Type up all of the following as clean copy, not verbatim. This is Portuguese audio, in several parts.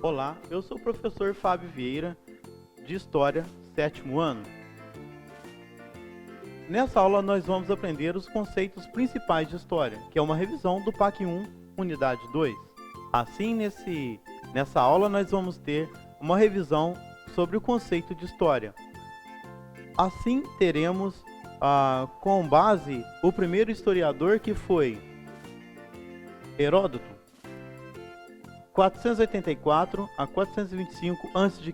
Olá, eu sou o professor Fábio Vieira, de História, 7º ano. Nessa aula nós vamos aprender os conceitos principais de História, que é uma revisão do PAC 1, Unidade 2. Assim, nessa aula nós vamos ter uma revisão sobre o conceito de História. Assim, teremos com base o primeiro historiador, que foi Heródoto, 484 a 425 a.C.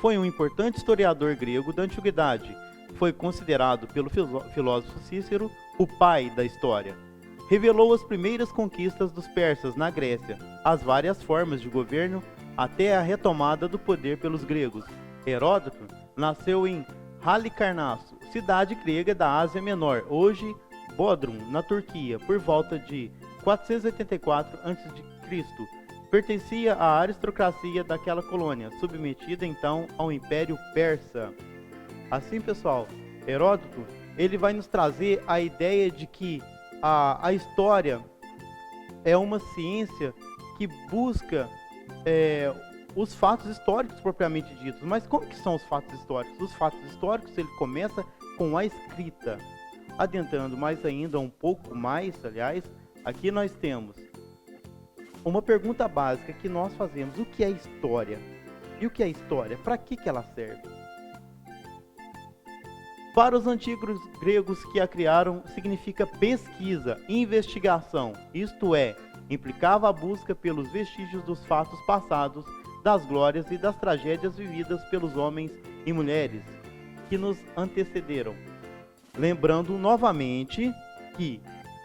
Foi um importante historiador grego da antiguidade. Foi considerado pelo filósofo Cícero o pai da história. Revelou as primeiras conquistas dos persas na Grécia, as várias formas de governo até a retomada do poder pelos gregos. Heródoto nasceu em Halicarnasso, cidade grega da Ásia Menor, hoje Bodrum, na Turquia, por volta de 484 a.C. Pertencia à aristocracia daquela colônia, submetida então ao Império Persa. Assim, pessoal, Heródoto ele vai nos trazer a ideia de que a história é uma ciência que busca os fatos históricos propriamente ditos. Mas como que são os fatos históricos? Os fatos históricos ele começa com a escrita. Adentrando mais ainda um pouco mais, aliás, aqui nós temos uma pergunta básica que nós fazemos: o que é história? E o que é história? Para que ela serve? Para os antigos gregos que a criaram, significa pesquisa, investigação, isto é, implicava a busca pelos vestígios dos fatos passados, das glórias e das tragédias vividas pelos homens e mulheres que nos antecederam. Lembrando novamente que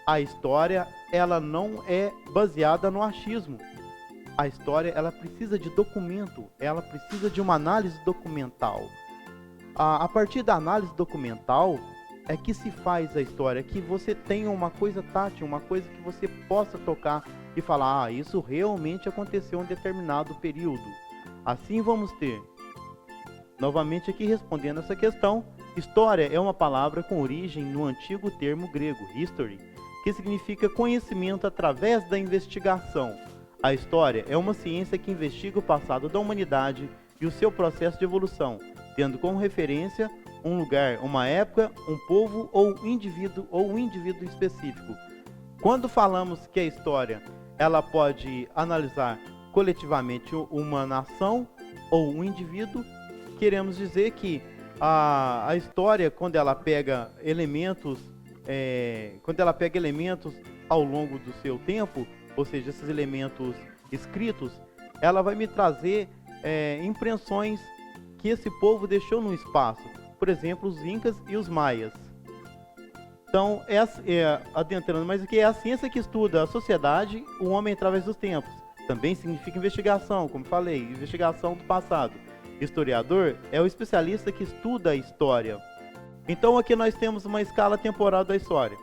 a história ela não é baseada no achismo. A história ela precisa de documento, ela precisa de uma análise documental. A partir da análise documental é que se faz a história, que você tenha uma coisa tátil, uma coisa que você possa tocar e falar: isso realmente aconteceu em um determinado período. Assim vamos ter, novamente aqui respondendo essa questão, história é uma palavra com origem no antigo termo grego, history, que significa conhecimento através da investigação. A história é uma ciência que investiga o passado da humanidade e o seu processo de evolução, tendo como referência um lugar, uma época, um povo ou um indivíduo específico. Quando falamos que a história ela pode analisar coletivamente uma nação ou um indivíduo, queremos dizer que a história, quando ela pega elementos ao longo do seu tempo, ou seja, esses elementos escritos, ela vai me trazer impressões que esse povo deixou no espaço. Por exemplo, os incas e os maias. Então, adentrando mais aqui, é a ciência que estuda a sociedade, o homem através dos tempos. Também significa investigação, como falei, investigação do passado. Historiador é o especialista que estuda a história. Então aqui nós temos uma escala temporal da história.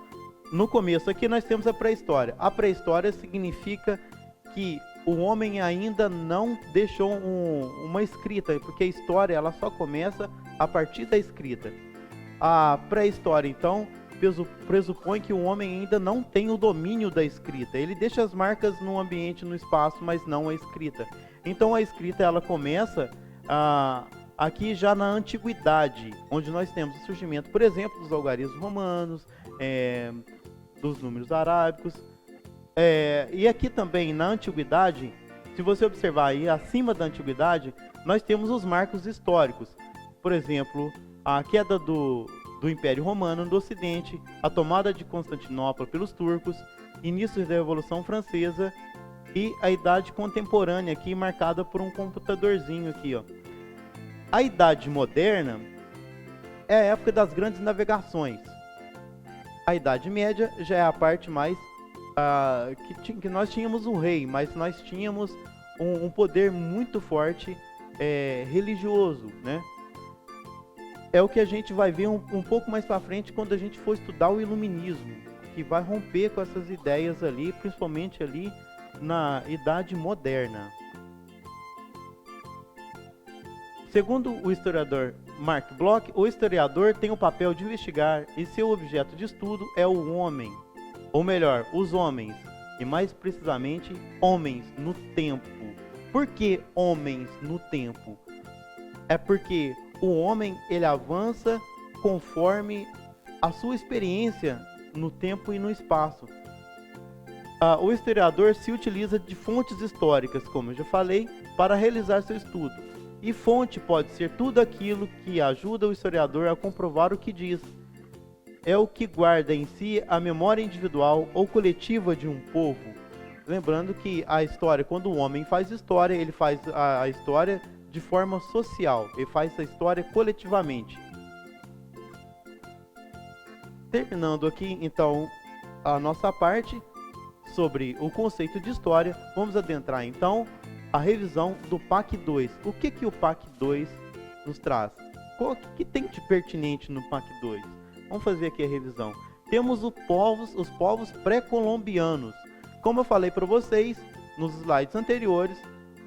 No começo aqui nós temos a pré-história. A pré-história significa que o homem ainda não deixou uma escrita, porque a história ela só começa a partir da escrita. A pré-história, então, pressupõe que o homem ainda não tem o domínio da escrita. Ele deixa as marcas no ambiente, no espaço, mas não a escrita. Então a escrita ela começa aqui já na antiguidade, onde nós temos o surgimento, por exemplo, dos algarismos romanos, dos números arábicos. E aqui também na antiguidade, se você observar aí acima da antiguidade, nós temos os marcos históricos. Por exemplo, a queda do Império Romano no Ocidente, a tomada de Constantinopla pelos turcos, início da Revolução Francesa e a Idade Contemporânea, aqui marcada por um computadorzinho aqui, ó. A Idade Moderna é a época das grandes navegações. A Idade Média já é a parte mais que nós tínhamos um rei, mas nós tínhamos um poder muito forte religioso, né? É o que a gente vai ver um pouco mais para frente quando a gente for estudar o Iluminismo, que vai romper com essas ideias ali, principalmente ali na Idade Moderna. Segundo o historiador Mark Bloch, o historiador tem o papel de investigar e seu objeto de estudo é o homem, ou melhor, os homens, e mais precisamente, homens no tempo. Por que homens no tempo? É porque o homem, ele avança conforme a sua experiência no tempo e no espaço. O historiador se utiliza de fontes históricas, como eu já falei, para realizar seu estudo. E fonte pode ser tudo aquilo que ajuda o historiador a comprovar o que diz. É o que guarda em si a memória individual ou coletiva de um povo. Lembrando que a história, quando o homem faz história, ele faz a história de forma social, ele faz a história coletivamente. Terminando aqui, então, a nossa parte sobre o conceito de história, vamos adentrar, então, a revisão do PAC 2. O que o PAC 2 nos traz? O que tem de pertinente no PAC 2? Vamos fazer aqui a revisão. Temos os povos pré-colombianos. Como eu falei para vocês nos slides anteriores,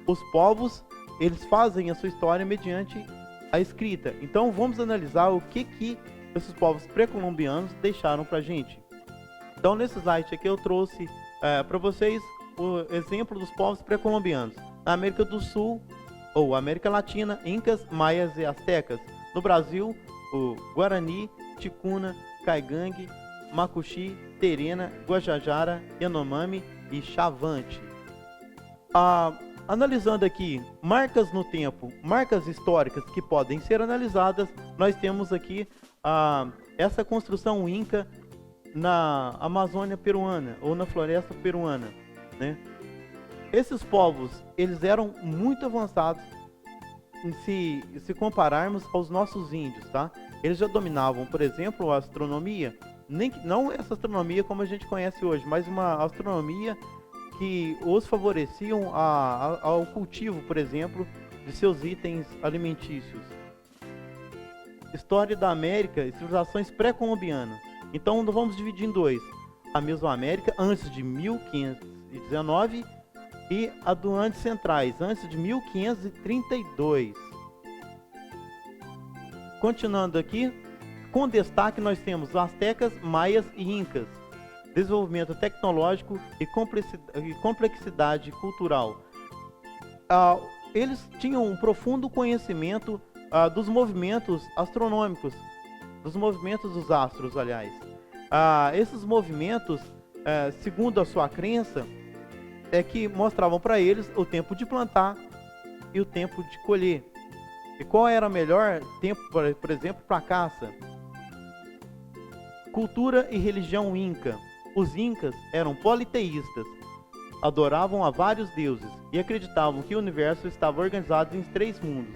os povos, eles fazem a sua história mediante a escrita. Então vamos analisar o que esses povos pré-colombianos deixaram para a gente. Então nesse slide aqui eu trouxe para vocês o exemplo dos povos pré-colombianos. Na América do Sul, ou América Latina, Incas, Maias e Aztecas. No Brasil, o Guarani, Ticuna, Caigangue, Macuxi, Terena, Guajajara, Yanomami e Chavante. Analisando aqui marcas no tempo, marcas históricas que podem ser analisadas, nós temos aqui essa construção inca na Amazônia peruana ou na floresta peruana, né? Esses povos, eles eram muito avançados se compararmos aos nossos índios, tá? Eles já dominavam, por exemplo, a astronomia, não essa astronomia como a gente conhece hoje, mas uma astronomia que os favoreciam ao cultivo, por exemplo, de seus itens alimentícios. História da América e civilizações pré-colombianas. Então, nós vamos dividir em dois. A Mesoamérica, antes de 1519, e a do Andes Centrais, antes de 1532. Continuando aqui, com destaque nós temos Aztecas, Maias e Incas. Desenvolvimento tecnológico e complexidade cultural. Eles tinham um profundo conhecimento dos movimentos astronômicos, dos movimentos dos astros, aliás. Esses movimentos, segundo a sua crença, é que mostravam para eles o tempo de plantar e o tempo de colher. E qual era o melhor tempo, por exemplo, para a caça? Cultura e religião inca. Os incas eram politeístas, adoravam a vários deuses e acreditavam que o universo estava organizado em 3 mundos: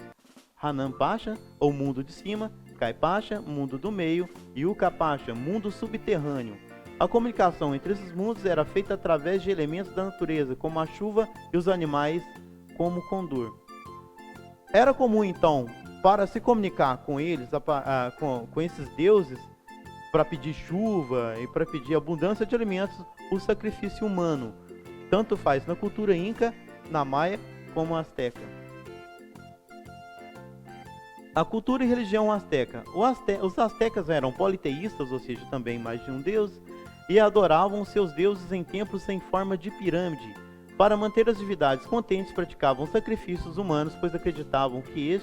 Hanan Pacha, ou mundo de cima, Kai Pacha, mundo do meio, e Uka Pacha, mundo subterrâneo. A comunicação entre esses mundos era feita através de elementos da natureza, como a chuva e os animais, como o condor. Era comum, então, para se comunicar com eles, com esses deuses, para pedir chuva e para pedir abundância de alimentos, o sacrifício humano. Tanto faz na cultura inca, na maia, como azteca. A cultura e religião azteca. Os aztecas eram politeístas, ou seja, também mais de um deus, e adoravam seus deuses em templos em forma de pirâmide. Para manter as divindades contentes, praticavam sacrifícios humanos, pois acreditavam que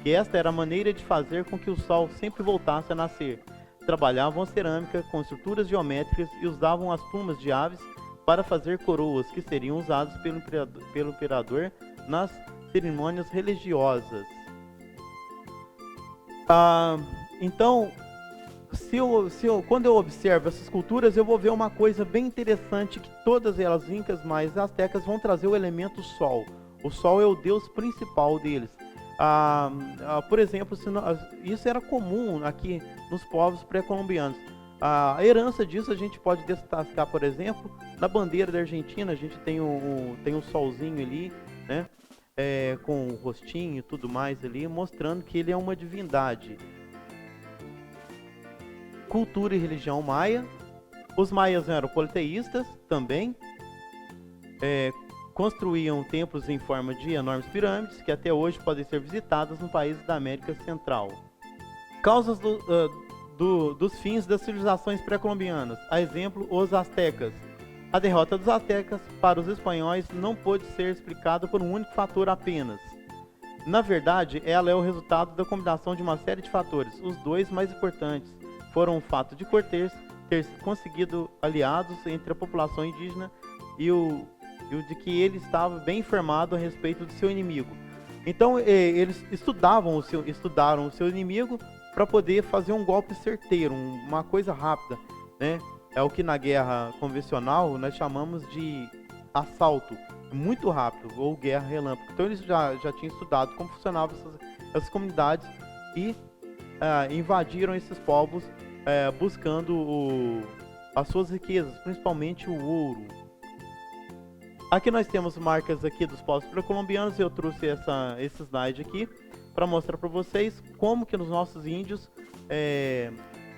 esta era a maneira de fazer com que o sol sempre voltasse a nascer. Trabalhavam a cerâmica com estruturas geométricas e usavam as plumas de aves para fazer coroas que seriam usadas pelo imperador nas cerimônias religiosas. Então, quando eu observo essas culturas, eu vou ver uma coisa bem interessante, que todas elas, incas, maias e aztecas, vão trazer o elemento sol. O sol é o deus principal deles. Por exemplo, isso era comum aqui nos povos pré-colombianos. A herança disso a gente pode destacar, por exemplo, na bandeira da Argentina. A gente tem um solzinho ali, né? Com o rostinho e tudo mais ali, mostrando que ele é uma divindade. Cultura e religião maia. Os maias eram politeístas também. Construíam templos em forma de enormes pirâmides, que até hoje podem ser visitadas no país da América Central. Causas dos fins das civilizações pré-colombianas. A exemplo, os aztecas. A derrota dos astecas para os espanhóis não pôde ser explicada por um único fator apenas. Na verdade, ela é o resultado da combinação de uma série de fatores. Os dois mais importantes foram o fato de Cortés ter conseguido aliados entre a população indígena e o de que ele estava bem informado a respeito do seu inimigo. Então, eles estudaram o seu inimigo para poder fazer um golpe certeiro, uma coisa rápida, né? É o que na guerra convencional nós chamamos de assalto, muito rápido, ou guerra relâmpago. Então eles já tinham estudado como funcionavam essas comunidades e invadiram esses povos buscando as suas riquezas, principalmente o ouro. Aqui nós temos marcas aqui dos povos pré-colombianos. Eu trouxe esse slide aqui para mostrar para vocês como que os nossos índios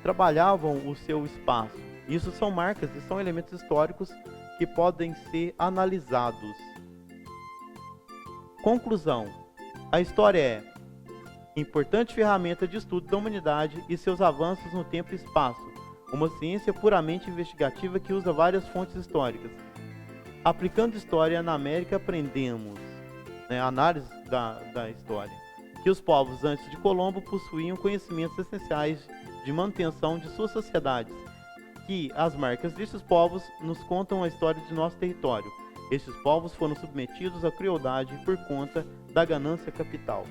trabalhavam o seu espaço. Isso são marcas e são elementos históricos que podem ser analisados. Conclusão: a história é importante ferramenta de estudo da humanidade e seus avanços no tempo e espaço, uma ciência puramente investigativa que usa várias fontes históricas. Aplicando história na América, aprendemos, análise da história, que os povos antes de Colombo possuíam conhecimentos essenciais de manutenção de suas sociedades, que as marcas destes povos nos contam a história de nosso território. Estes povos foram submetidos à crueldade por conta da ganância capital.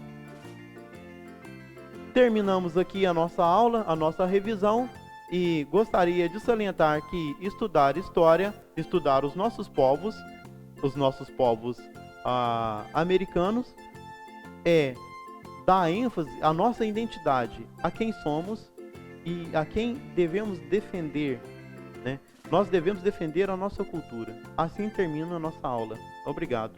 Terminamos aqui a nossa aula, a nossa revisão, e gostaria de salientar que estudar história, estudar os nossos povos americanos, é dar ênfase à nossa identidade, a quem somos e a quem devemos defender, né? Nós devemos defender a nossa cultura. Assim termina a nossa aula. Obrigado.